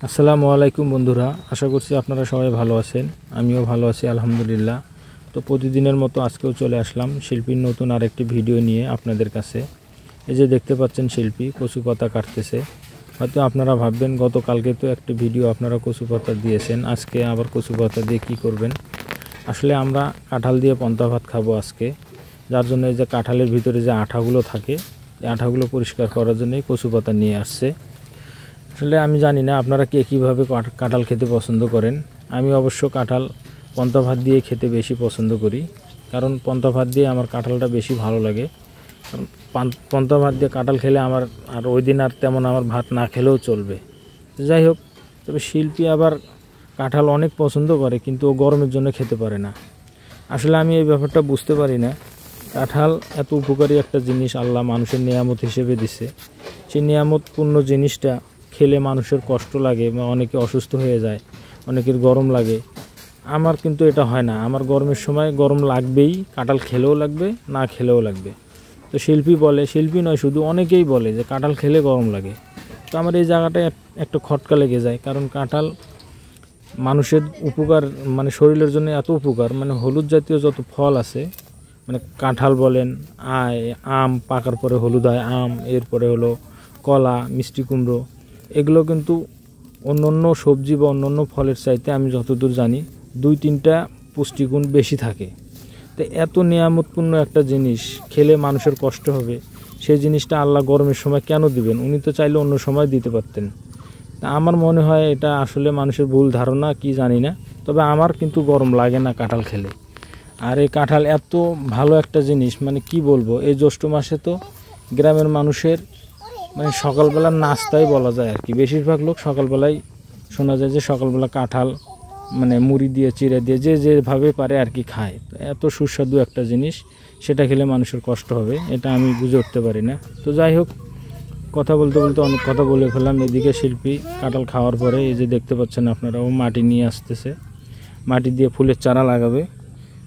আসসালামু আলাইকুম বন্ধুরা, আশা করছি আপনারা সবাই ভালো আছেন। আমিও ভালো আছি আলহামদুলিল্লাহ। তো প্রতিদিনের মতো আজকেও চলে আসলাম শিল্পীর নতুন আরেকটি ভিডিও নিয়ে আপনাদের কাছে। এই যে দেখতে পাচ্ছেন শিল্পী কচু পাতা কাটতেছে। হয়তো আপনারা ভাববেন গতকালকে তো একটা ভিডিও আপনারা কচু পাতা দিয়েছেন, আজকে আবার কচু পাতা দিয়ে কী করবেন। আসলে আমরা কাঁঠাল দিয়ে পন্তা ভাত খাবো আজকে, যার জন্য এই যে কাঁঠালের ভিতরে যে আঠাগুলো থাকে এই আঠাগুলো পরিষ্কার করার জন্যই কচু পাতা নিয়ে আসছে। আসলে আমি জানি না আপনারা কে কীভাবে কাঁঠাল খেতে পছন্দ করেন। আমি অবশ্য কাঁঠাল পন্তা ভাত দিয়ে খেতে বেশি পছন্দ করি, কারণ পন্তা ভাত দিয়ে আমার কাঁঠালটা বেশি ভালো লাগে। কারণ পন্তা ভাত দিয়ে কাঁঠাল খেলে আমার আর ওই দিন আর তেমন আমার ভাত না খেলেও চলবে। যাই হোক, তবে শিল্পী আবার কাঁঠাল অনেক পছন্দ করে, কিন্তু ও গরমের জন্য খেতে পারে না। আসলে আমি এই ব্যাপারটা বুঝতে পারি না। কাঁঠাল এত উপকারী একটা জিনিস আল্লাহ মানুষের নিয়ামত হিসেবে দিছে, সেই নিয়ামতপূর্ণ জিনিসটা খেলে মানুষের কষ্ট লাগে বা অনেকে অসুস্থ হয়ে যায়, অনেকের গরম লাগে। আমার কিন্তু এটা হয় না, আমার গরমের সময় গরম লাগবেই, কাঁঠাল খেলেও লাগবে, না খেলেও লাগবে। তো শিল্পী বলে, শিল্পী নয় শুধু অনেকেই বলে যে কাঁঠাল খেলে গরম লাগে। তো আমার এই জায়গাটায় একটা খটকা লেগে যায়, কারণ কাঁঠাল মানুষের উপকার, মানে শরীরের জন্য এত উপকার, মানে হলুদ জাতীয় যত ফল আছে, মানে কাঁঠাল বলেন, আম পাকার পরে হলুদ হয় আম, এরপরে হলো কলা, মিষ্টি কুমড়ো, এগুলো কিন্তু অন্য অন্য সবজি বা অন্য অন্য ফলের চাইতে আমি যতদূর জানি 2-3টা পুষ্টিগুণ বেশি থাকে। তো এত নিয়ামতপূর্ণ একটা জিনিস খেলে মানুষের কষ্ট হবে, সেই জিনিসটা আল্লাহ গরমের সময় কেন দিবেন? উনি তো চাইলে অন্য সময় দিতে পারতেন। তা আমার মনে হয় এটা আসলে মানুষের ভুল ধারণা, কি জানি না। তবে আমার কিন্তু গরম লাগে না কাঁঠাল খেলে। আর এই কাঁঠাল এত ভালো একটা জিনিস, মানে কি বলবো, এই জ্যৈষ্ঠ মাসে তো গ্রামের মানুষের মানে সকালবেলার নাস্তাই বলা যায় আর কি। বেশিরভাগ লোক সকালবেলায় শোনা যায় যে সকালবেলা কাঁঠাল মানে মুড়ি দিয়ে চিড়ে দিয়ে যে যেভাবে পারে আর কি খায়। তো এত সুস্বাদু একটা জিনিস, সেটা খেলে মানুষের কষ্ট হবে, এটা আমি বুঝে উঠতে পারি না। তো যাই হোক, কথা বলতে বলতে অনেক কথা বলে ফেললাম। এদিকে শিল্পী কাঁঠাল খাওয়ার পরে এই যে দেখতে পাচ্ছেন আপনারা, ও মাটি নিয়ে আসতেছে, মাটি দিয়ে ফুলের চারা লাগাবে।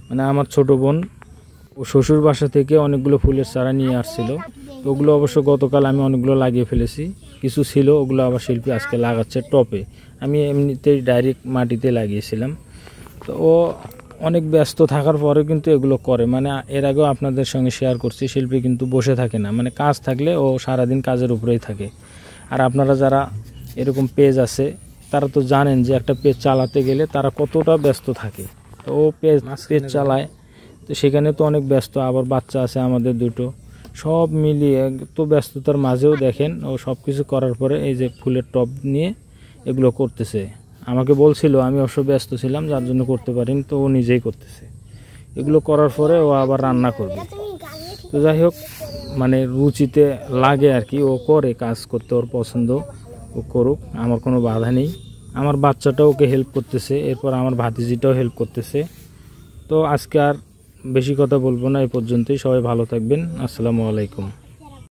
মানে আমার ছোট বোন ও শ্বশুর বাসা থেকে অনেকগুলো ফুলের চারা নিয়ে আসছিল। তো ওগুলো অবশ্য গতকাল আমি অনেকগুলো লাগিয়ে ফেলেছি, কিছু ছিল ওগুলো আবার শিল্পী আজকে লাগাচ্ছে টপে। আমি এমনিতেই ডাইরেক্ট মাটিতে লাগিয়েছিলাম। তো ও অনেক ব্যস্ত থাকার পরে কিন্তু এগুলো করে, মানে এর আগেও আপনাদের সঙ্গে শেয়ার করছি, শিল্পী কিন্তু বসে থাকে না, মানে কাজ থাকলে ও সারাদিন কাজের উপরেই থাকে। আর আপনারা যারা এরকম পেজ আছে তারা তো জানেন যে একটা পেজ চালাতে গেলে তারা কতটা ব্যস্ত থাকে। তো ও পেজ চালায়, তো সেখানে তো অনেক ব্যস্ত, আবার বাচ্চা আছে আমাদের দুটো, সব মিলিয়ে তো ব্যস্ততার মাঝেও দেখেন ও সব কিছু করার পরে এই যে ফুলের টব নিয়ে এগুলো করতেছে। আমাকে বলছিল, আমি অবশ্য ব্যস্ত ছিলাম যার জন্য করতে পারিনি, তো ও নিজেই করতেছে। এগুলো করার পরে ও আবার রান্না করবে। তো যাই হোক, মানে রুচিতে লাগে আর কি, ও করে কাজ করতে, ওর পছন্দ, ও করুক, আমার কোনো বাধা নেই। আমার বাচ্চাটাও ওকে হেল্প করতেছে, এরপর আমার ভাতিজিটাও হেল্প করতেছে। তো আজকে আর বেশি কথা বলবো না, এই পর্যন্তই। সবাই ভালো থাকবেন। আসসালামু আলাইকুম।